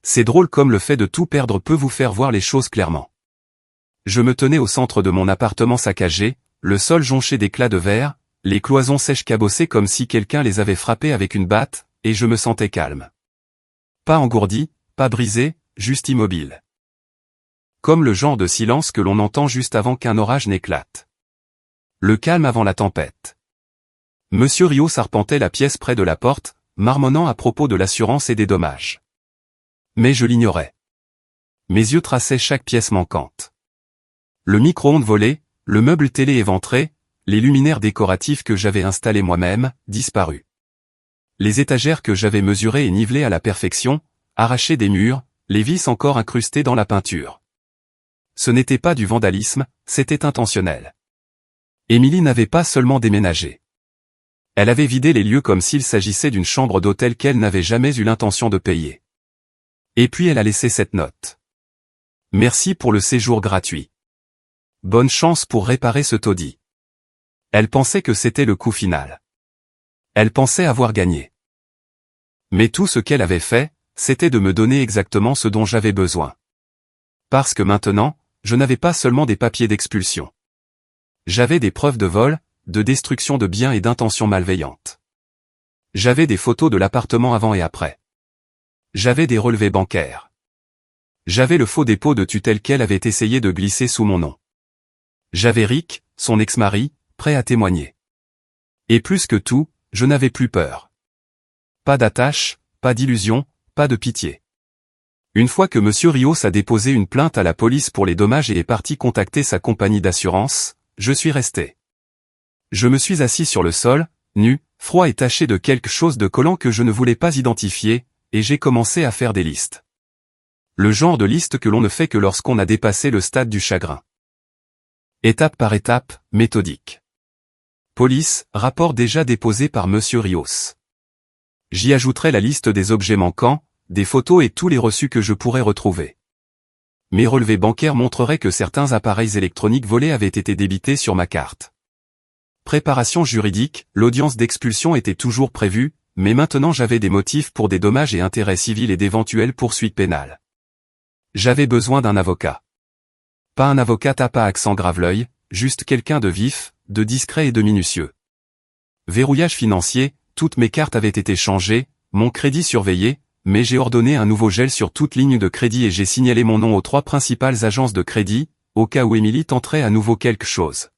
C'est drôle comme le fait de tout perdre peut vous faire voir les choses clairement. Je me tenais au centre de mon appartement saccagé, le sol jonché d'éclats de verre, les cloisons sèches cabossées comme si quelqu'un les avait frappées avec une batte, et je me sentais calme. Pas engourdi, pas brisé, juste immobile. Comme le genre de silence que l'on entend juste avant qu'un orage n'éclate. Le calme avant la tempête. Monsieur Rios arpentait la pièce près de la porte, marmonnant à propos de l'assurance et des dommages. Mais je l'ignorais. Mes yeux traçaient chaque pièce manquante. Le micro-ondes volé, le meuble télé éventré, les luminaires décoratifs que j'avais installés moi-même, disparus. Les étagères que j'avais mesurées et nivelées à la perfection, arrachées des murs, les vis encore incrustées dans la peinture. Ce n'était pas du vandalisme, c'était intentionnel. Émilie n'avait pas seulement déménagé. Elle avait vidé les lieux comme s'il s'agissait d'une chambre d'hôtel qu'elle n'avait jamais eu l'intention de payer. Et puis elle a laissé cette note. Merci pour le séjour gratuit. Bonne chance pour réparer ce taudis. Elle pensait que c'était le coup final. Elle pensait avoir gagné. Mais tout ce qu'elle avait fait, c'était de me donner exactement ce dont j'avais besoin. Parce que maintenant, je n'avais pas seulement des papiers d'expulsion. J'avais des preuves de vol, de destruction de biens et d'intentions malveillantes. J'avais des photos de l'appartement avant et après. J'avais des relevés bancaires. J'avais le faux dépôt de tutelle qu'elle avait essayé de glisser sous mon nom. J'avais Rick, son ex-mari, prêt à témoigner. Et plus que tout, je n'avais plus peur. Pas d'attache, pas d'illusion, pas de pitié. Une fois que Monsieur Rios a déposé une plainte à la police pour les dommages et est parti contacter sa compagnie d'assurance, je suis resté. Je me suis assis sur le sol, nu, froid et taché de quelque chose de collant que je ne voulais pas identifier, et j'ai commencé à faire des listes. Le genre de liste que l'on ne fait que lorsqu'on a dépassé le stade du chagrin. Étape par étape, méthodique. Police, rapport déjà déposé par Monsieur Rios. J'y ajouterai la liste des objets manquants, des photos et tous les reçus que je pourrais retrouver. Mes relevés bancaires montreraient que certains appareils électroniques volés avaient été débités sur ma carte. Préparation juridique, l'audience d'expulsion était toujours prévue, mais maintenant j'avais des motifs pour des dommages et intérêts civils et d'éventuelles poursuites pénales. J'avais besoin d'un avocat. Pas un avocat tape à accent grave l'œil, juste quelqu'un de vif, de discret et de minutieux. Verrouillage financier, toutes mes cartes avaient été changées, mon crédit surveillé, mais j'ai ordonné un nouveau gel sur toute ligne de crédit et j'ai signalé mon nom aux 3 principales agences de crédit, au cas où Émilie tenterait à nouveau quelque chose.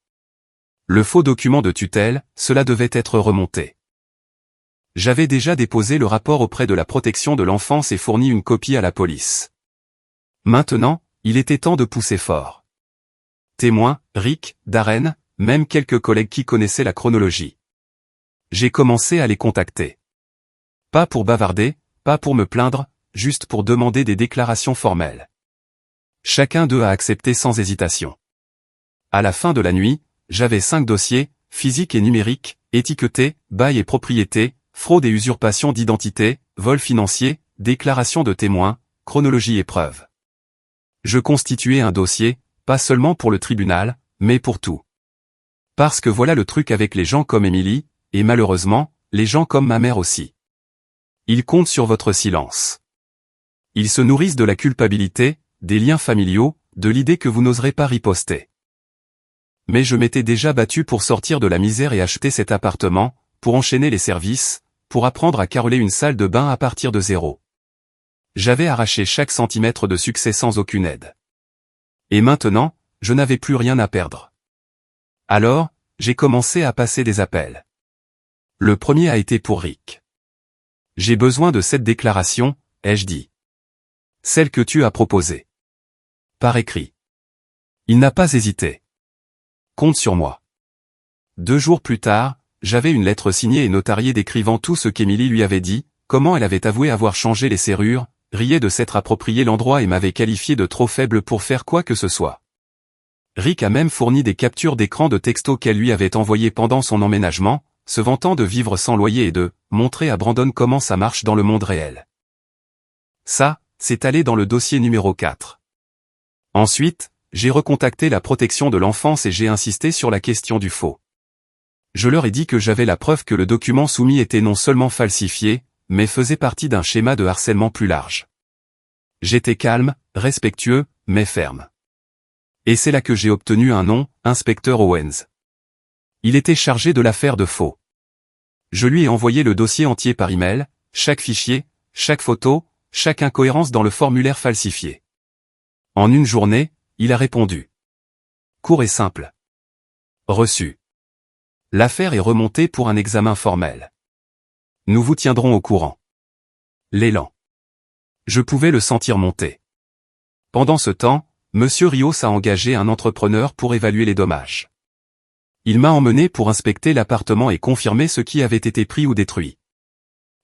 Le faux document de tutelle, cela devait être remonté. J'avais déjà déposé le rapport auprès de la protection de l'enfance et fourni une copie à la police. Maintenant, il était temps de pousser fort. Témoins, Rick, Darren, même quelques collègues qui connaissaient la chronologie. J'ai commencé à les contacter. Pas pour bavarder, pas pour me plaindre, juste pour demander des déclarations formelles. Chacun d'eux a accepté sans hésitation. À la fin de la nuit, j'avais 5 dossiers, physiques et numériques, étiquetés, bail et propriété, fraude et usurpation d'identité, vol financier, déclaration de témoins, chronologie et preuves. Je constituais un dossier, pas seulement pour le tribunal, mais pour tout. Parce que voilà le truc avec les gens comme Émilie, et malheureusement, les gens comme ma mère aussi. Ils comptent sur votre silence. Ils se nourrissent de la culpabilité, des liens familiaux, de l'idée que vous n'oserez pas riposter. Mais je m'étais déjà battu pour sortir de la misère et acheter cet appartement, pour enchaîner les services, pour apprendre à caroler une salle de bain à partir de zéro. J'avais arraché chaque centimètre de succès sans aucune aide. Et maintenant, je n'avais plus rien à perdre. Alors, j'ai commencé à passer des appels. Le premier a été pour Rick. J'ai besoin de cette déclaration, ai-je dit. Celle que tu as proposée. Par écrit. Il n'a pas hésité. Compte sur moi. 2 jours plus tard, j'avais une lettre signée et notariée décrivant tout ce qu'Émilie lui avait dit, comment elle avait avoué avoir changé les serrures, riait de s'être approprié l'endroit et m'avait qualifié de trop faible pour faire quoi que ce soit. Rick a même fourni des captures d'écran de textos qu'elle lui avait envoyés pendant son emménagement, se vantant de vivre sans loyer et de montrer à Brandon comment ça marche dans le monde réel. Ça, c'est allé dans le dossier numéro 4. Ensuite, j'ai recontacté la protection de l'enfance et j'ai insisté sur la question du faux. Je leur ai dit que j'avais la preuve que le document soumis était non seulement falsifié, mais faisait partie d'un schéma de harcèlement plus large. J'étais calme, respectueux, mais ferme. Et c'est là que j'ai obtenu un nom, Inspecteur Owens. Il était chargé de l'affaire de faux. Je lui ai envoyé le dossier entier par email, chaque fichier, chaque photo, chaque incohérence dans le formulaire falsifié. En une journée, il a répondu. Court et simple. Reçu. L'affaire est remontée pour un examen formel. Nous vous tiendrons au courant. L'élan. Je pouvais le sentir monter. Pendant ce temps, Monsieur Rios a engagé un entrepreneur pour évaluer les dommages. Il m'a emmené pour inspecter l'appartement et confirmer ce qui avait été pris ou détruit.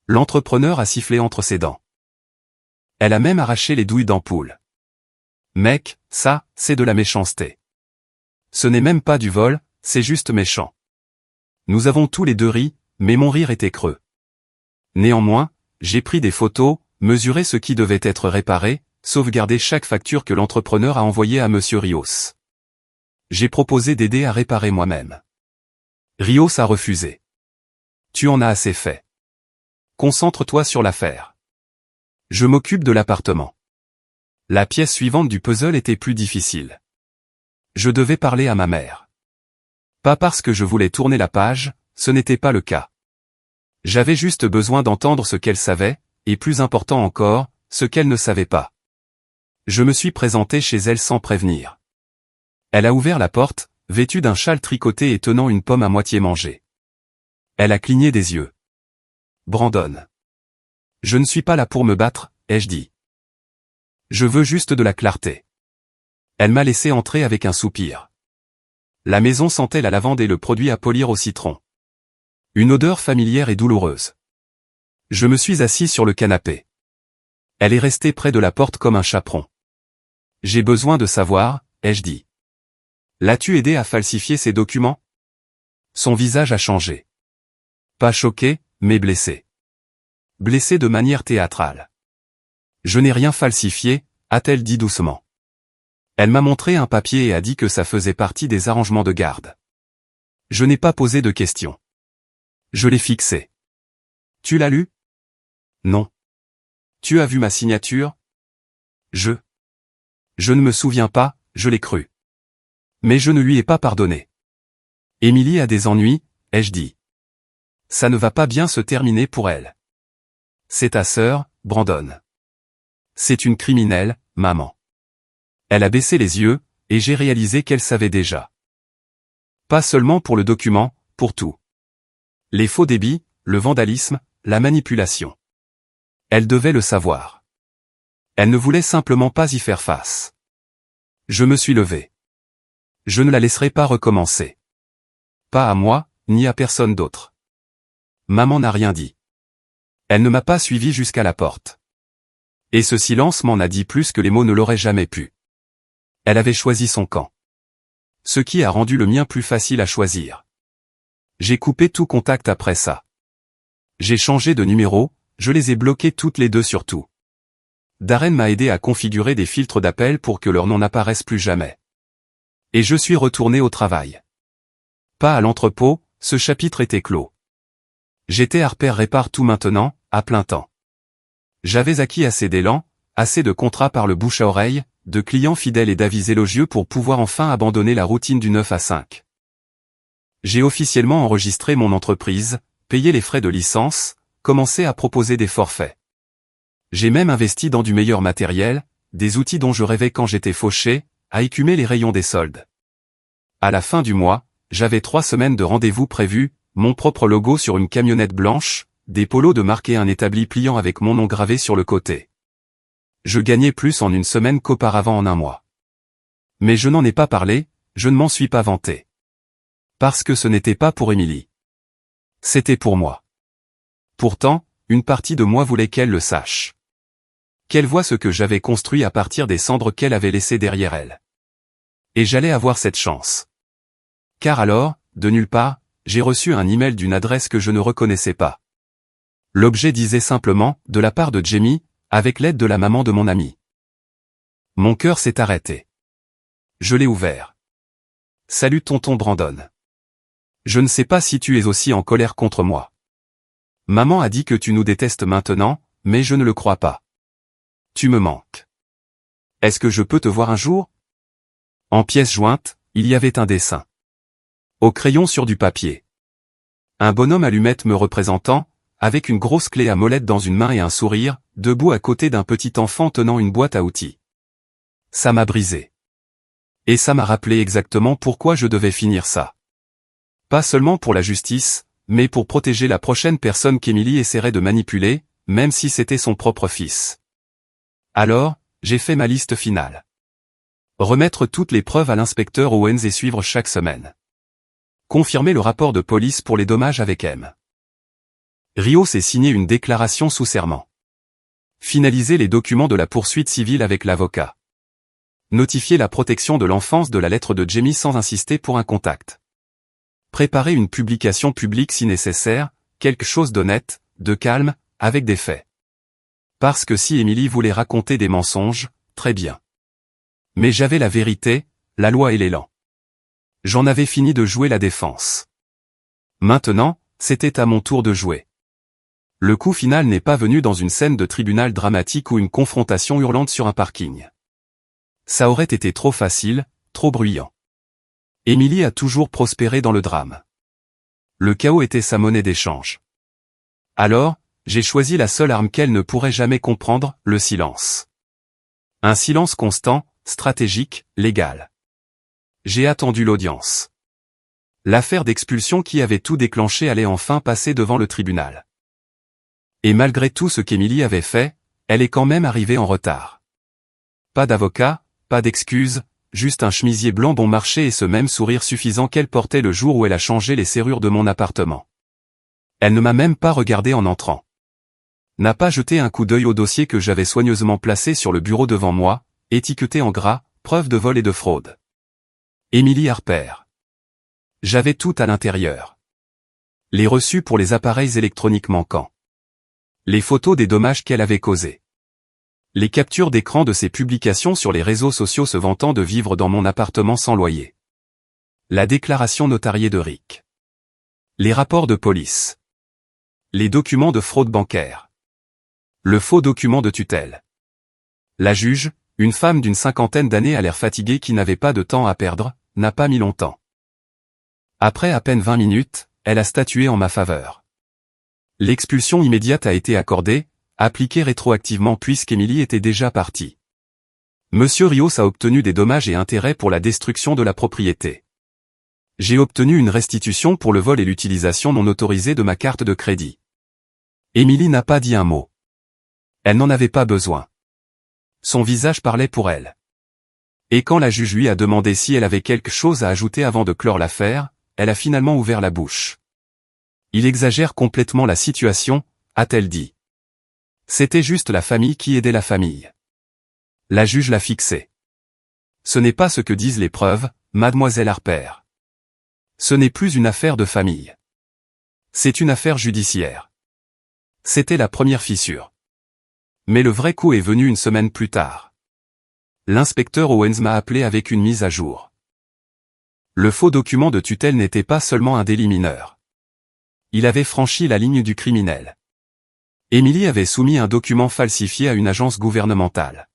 L'entrepreneur a sifflé entre ses dents. Elle a même arraché les douilles d'ampoule. Mec, ça, c'est de la méchanceté. Ce n'est même pas du vol, c'est juste méchant. Nous avons tous les deux ri, mais mon rire était creux. Néanmoins, j'ai pris des photos, mesuré ce qui devait être réparé, sauvegardé chaque facture que l'entrepreneur a envoyée à Monsieur Rios. J'ai proposé d'aider à réparer moi-même. Rios a refusé. Tu en as assez fait. Concentre-toi sur l'affaire. Je m'occupe de l'appartement. La pièce suivante du puzzle était plus difficile. Je devais parler à ma mère. Pas parce que je voulais tourner la page, ce n'était pas le cas. J'avais juste besoin d'entendre ce qu'elle savait, et plus important encore, ce qu'elle ne savait pas. Je me suis présenté chez elle sans prévenir. Elle a ouvert la porte, vêtue d'un châle tricoté et tenant une pomme à moitié mangée. Elle a cligné des yeux. Brandon. Je ne suis pas là pour me battre, ai-je dit. Je veux juste de la clarté. Elle m'a laissé entrer avec un soupir. La maison sentait la lavande et le produit à polir au citron. Une odeur familière et douloureuse. Je me suis assis sur le canapé. Elle est restée près de la porte comme un chaperon. J'ai besoin de savoir, ai-je dit. L'as-tu aidé à falsifier ces documents? Son visage a changé. Pas choqué, mais blessé. Blessé de manière théâtrale. Je n'ai rien falsifié, a-t-elle dit doucement. Elle m'a montré un papier et a dit que ça faisait partie des arrangements de garde. Je n'ai pas posé de questions. Je l'ai fixé. Tu l'as lu? Non. Tu as vu ma signature? Je ne me souviens pas, je l'ai cru. Mais je ne lui ai pas pardonné. Émilie a des ennuis, ai-je dit. Ça ne va pas bien se terminer pour elle. C'est ta sœur, Brandon. C'est une criminelle, maman. Elle a baissé les yeux, et j'ai réalisé qu'elle savait déjà. Pas seulement pour le document, pour tout. Les faux débits, le vandalisme, la manipulation. Elle devait le savoir. Elle ne voulait simplement pas y faire face. Je me suis levé. Je ne la laisserai pas recommencer. Pas à moi, ni à personne d'autre. Maman n'a rien dit. Elle ne m'a pas suivi jusqu'à la porte. Et ce silence m'en a dit plus que les mots ne l'auraient jamais pu. Elle avait choisi son camp. Ce qui a rendu le mien plus facile à choisir. J'ai coupé tout contact après ça. J'ai changé de numéro, je les ai bloqués toutes les deux surtout. Darren m'a aidé à configurer des filtres d'appel pour que leur nom n'apparaisse plus jamais. Et je suis retourné au travail. Pas à l'entrepôt, ce chapitre était clos. J'étais Harper Répare Tout maintenant, à plein temps. J'avais acquis assez d'élan, assez de contrats par le bouche à oreille, de clients fidèles et d'avis élogieux pour pouvoir enfin abandonner la routine du 9 à 5. J'ai officiellement enregistré mon entreprise, payé les frais de licence, commencé à proposer des forfaits. J'ai même investi dans du meilleur matériel, des outils dont je rêvais quand j'étais fauché, à écumer les rayons des soldes. À la fin du mois, j'avais 3 semaines de rendez-vous prévus, mon propre logo sur une camionnette blanche, des polos de marque et un établi pliant avec mon nom gravé sur le côté. Je gagnais plus en une semaine qu'auparavant en un mois. Mais je n'en ai pas parlé, je ne m'en suis pas vanté. Parce que ce n'était pas pour Émilie. C'était pour moi. Pourtant, une partie de moi voulait qu'elle le sache. Qu'elle voie ce que j'avais construit à partir des cendres qu'elle avait laissées derrière elle. Et j'allais avoir cette chance. Car alors, de nulle part, j'ai reçu un email d'une adresse que je ne reconnaissais pas. L'objet disait simplement, de la part de Jamie, avec l'aide de la maman de mon ami. Mon cœur s'est arrêté. Je l'ai ouvert. Salut tonton Brandon. Je ne sais pas si tu es aussi en colère contre moi. Maman a dit que tu nous détestes maintenant, mais je ne le crois pas. Tu me manques. Est-ce que je peux te voir un jour? En pièce jointe, il y avait un dessin. Au crayon sur du papier. Un bonhomme allumette me représentant, avec une grosse clé à molette dans une main et un sourire, debout à côté d'un petit enfant tenant une boîte à outils. Ça m'a brisé. Et ça m'a rappelé exactement pourquoi je devais finir ça. Pas seulement pour la justice, mais pour protéger la prochaine personne qu'Émilie essaierait de manipuler, même si c'était son propre fils. Alors, j'ai fait ma liste finale. Remettre toutes les preuves à l'inspecteur Owens et suivre chaque semaine. Confirmer le rapport de police pour les dommages avec M. Rios et signer une déclaration sous serment. Finaliser les documents de la poursuite civile avec l'avocat. Notifier la protection de l'enfance de la lettre de Jamie sans insister pour un contact. Préparer une publication publique si nécessaire, quelque chose d'honnête, de calme, avec des faits. Parce que si Émilie voulait raconter des mensonges, très bien. Mais j'avais la vérité, la loi et l'élan. J'en avais fini de jouer la défense. Maintenant, c'était à mon tour de jouer. Le coup final n'est pas venu dans une scène de tribunal dramatique ou une confrontation hurlante sur un parking. Ça aurait été trop facile, trop bruyant. Émilie a toujours prospéré dans le drame. Le chaos était sa monnaie d'échange. Alors, j'ai choisi la seule arme qu'elle ne pourrait jamais comprendre, le silence. Un silence constant, stratégique, légal. J'ai attendu l'audience. L'affaire d'expulsion qui avait tout déclenché allait enfin passer devant le tribunal. Et malgré tout ce qu'Émilie avait fait, elle est quand même arrivée en retard. Pas d'avocat, pas d'excuses, juste un chemisier blanc bon marché et ce même sourire suffisant qu'elle portait le jour où elle a changé les serrures de mon appartement. Elle ne m'a même pas regardé en entrant. N'a pas jeté un coup d'œil au dossier que j'avais soigneusement placé sur le bureau devant moi, étiqueté en gras, preuve de vol et de fraude. Émilie Harper. J'avais tout à l'intérieur. Les reçus pour les appareils électroniques manquants. Les photos des dommages qu'elle avait causés. Les captures d'écran de ses publications sur les réseaux sociaux se vantant de vivre dans mon appartement sans loyer. La déclaration notariée de Rick. Les rapports de police. Les documents de fraude bancaire. Le faux document de tutelle. La juge, une femme d'une cinquantaine d'années à l'air fatiguée qui n'avait pas de temps à perdre, n'a pas mis longtemps. Après à peine 20 minutes, elle a statué en ma faveur. L'expulsion immédiate a été accordée, appliquée rétroactivement puisqu'Émilie était déjà partie. Monsieur Rios a obtenu des dommages et intérêts pour la destruction de la propriété. J'ai obtenu une restitution pour le vol et l'utilisation non autorisée de ma carte de crédit. Émilie n'a pas dit un mot. Elle n'en avait pas besoin. Son visage parlait pour elle. Et quand la juge lui a demandé si elle avait quelque chose à ajouter avant de clore l'affaire, elle a finalement ouvert la bouche. Il exagère complètement la situation, a-t-elle dit. C'était juste la famille qui aidait la famille. La juge l'a fixé. Ce n'est pas ce que disent les preuves, mademoiselle Harper. Ce n'est plus une affaire de famille. C'est une affaire judiciaire. C'était la première fissure. Mais le vrai coup est venu une semaine plus tard. L'inspecteur Owens m'a appelé avec une mise à jour. Le faux document de tutelle n'était pas seulement un délit mineur. Il avait franchi la ligne du criminel. Émilie avait soumis un document falsifié à une agence gouvernementale.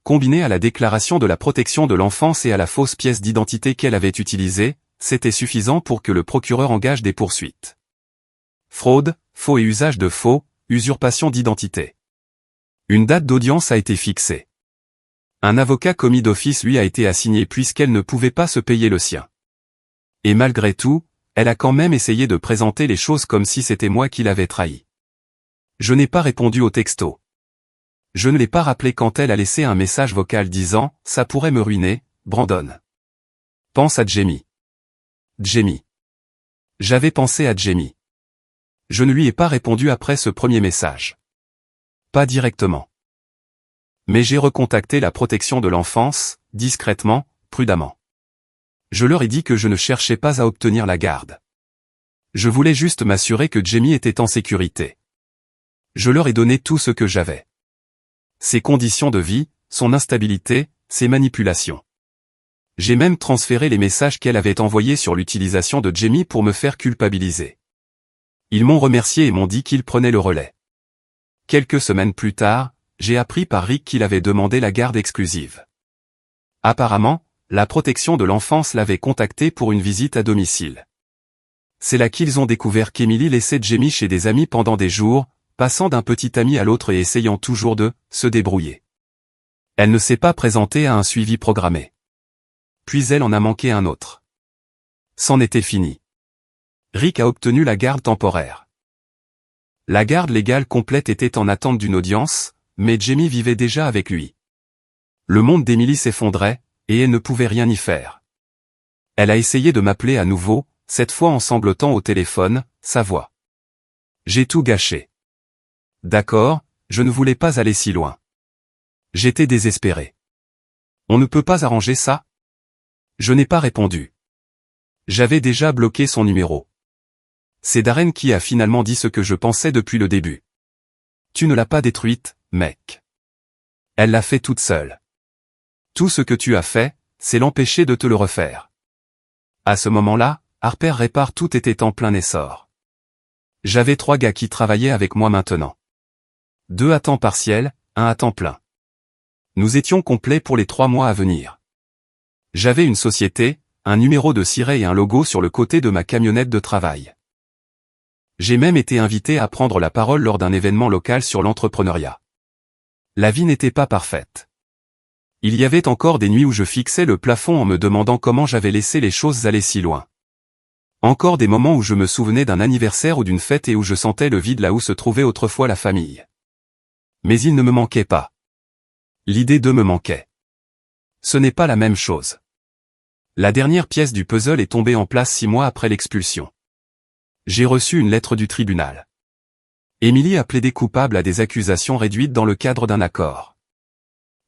Combiné à la déclaration de la protection de l'enfance et à la fausse pièce d'identité qu'elle avait utilisée, c'était suffisant pour que le procureur engage des poursuites. Fraude, faux et usage de faux, usurpation d'identité. Une date d'audience a été fixée. Un avocat commis d'office lui a été assigné puisqu'elle ne pouvait pas se payer le sien. Et malgré tout, elle a quand même essayé de présenter les choses comme si c'était moi qui l'avais trahi. Je n'ai pas répondu au texto. Je ne l'ai pas rappelé quand elle a laissé un message vocal disant « Ça pourrait me ruiner, Brandon. Pense à Jamie. » Jamie. J'avais pensé à Jamie. Je ne lui ai pas répondu après ce premier message. Pas directement. Mais j'ai recontacté la protection de l'enfance, discrètement, prudemment. Je leur ai dit que je ne cherchais pas à obtenir la garde. Je voulais juste m'assurer que Jamie était en sécurité. Je leur ai donné tout ce que j'avais. Ses conditions de vie, son instabilité, ses manipulations. J'ai même transféré les messages qu'elle avait envoyés sur l'utilisation de Jamie pour me faire culpabiliser. Ils m'ont remercié et m'ont dit qu'ils prenaient le relais. Quelques semaines plus tard, j'ai appris par Rick qu'il avait demandé la garde exclusive. Apparemment, la protection de l'enfance l'avait contacté pour une visite à domicile. C'est là qu'ils ont découvert qu'Émilie laissait Jamie chez des amis pendant des jours, passant d'un petit ami à l'autre et essayant toujours de se débrouiller. Elle ne s'est pas présentée à un suivi programmé. Puis elle en a manqué un autre. C'en était fini. Rick a obtenu la garde temporaire. La garde légale complète était en attente d'une audience, mais Jamie vivait déjà avec lui. Le monde d'Émilie s'effondrait, et elle ne pouvait rien y faire. Elle a essayé de m'appeler à nouveau, cette fois en sanglotant au téléphone, sa voix. J'ai tout gâché. D'accord, je ne voulais pas aller si loin. J'étais désespéré. On ne peut pas arranger ça? Je n'ai pas répondu. J'avais déjà bloqué son numéro. C'est Darren qui a finalement dit ce que je pensais depuis le début. Tu ne l'as pas détruite, mec. Elle l'a fait toute seule. Tout ce que tu as fait, c'est l'empêcher de te le refaire. À ce moment-là, Harper Répare tout était en plein essor. J'avais 3 gars qui travaillaient avec moi maintenant. 2 à temps partiel, 1 à temps plein. Nous étions complets pour les 3 mois à venir. J'avais une société, un numéro de siret et un logo sur le côté de ma camionnette de travail. J'ai même été invité à prendre la parole lors d'un événement local sur l'entrepreneuriat. La vie n'était pas parfaite. Il y avait encore des nuits où je fixais le plafond en me demandant comment j'avais laissé les choses aller si loin. Encore des moments où je me souvenais d'un anniversaire ou d'une fête et où je sentais le vide là où se trouvait autrefois la famille. Mais il ne me manquait pas. L'idée de me manquait. Ce n'est pas la même chose. La dernière pièce du puzzle est tombée en place 6 mois après l'expulsion. J'ai reçu une lettre du tribunal. Émilie a plaidé coupable à des accusations réduites dans le cadre d'un accord.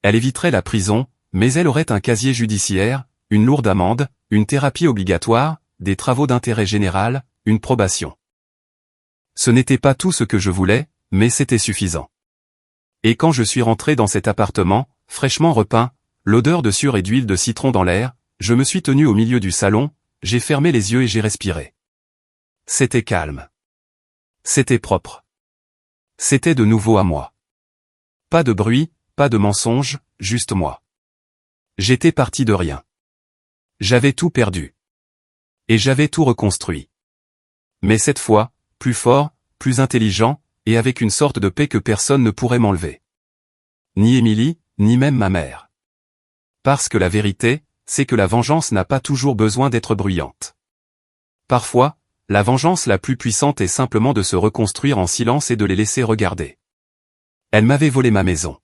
Elle éviterait la prison, mais elle aurait un casier judiciaire, une lourde amende, une thérapie obligatoire, des travaux d'intérêt général, une probation. Ce n'était pas tout ce que je voulais, mais c'était suffisant. Et quand je suis rentré dans cet appartement, fraîchement repeint, l'odeur de sueur et d'huile de citron dans l'air, je me suis tenu au milieu du salon, j'ai fermé les yeux et j'ai respiré. C'était calme. C'était propre. C'était de nouveau à moi. Pas de bruit, pas de mensonge, juste moi. J'étais parti de rien. J'avais tout perdu. Et j'avais tout reconstruit. Mais cette fois, plus fort, plus intelligent, et avec une sorte de paix que personne ne pourrait m'enlever. Ni Émilie, ni même ma mère. Parce que la vérité, c'est que la vengeance n'a pas toujours besoin d'être bruyante. Parfois, la vengeance la plus puissante est simplement de se reconstruire en silence et de les laisser regarder. Elle m'avait volé ma maison.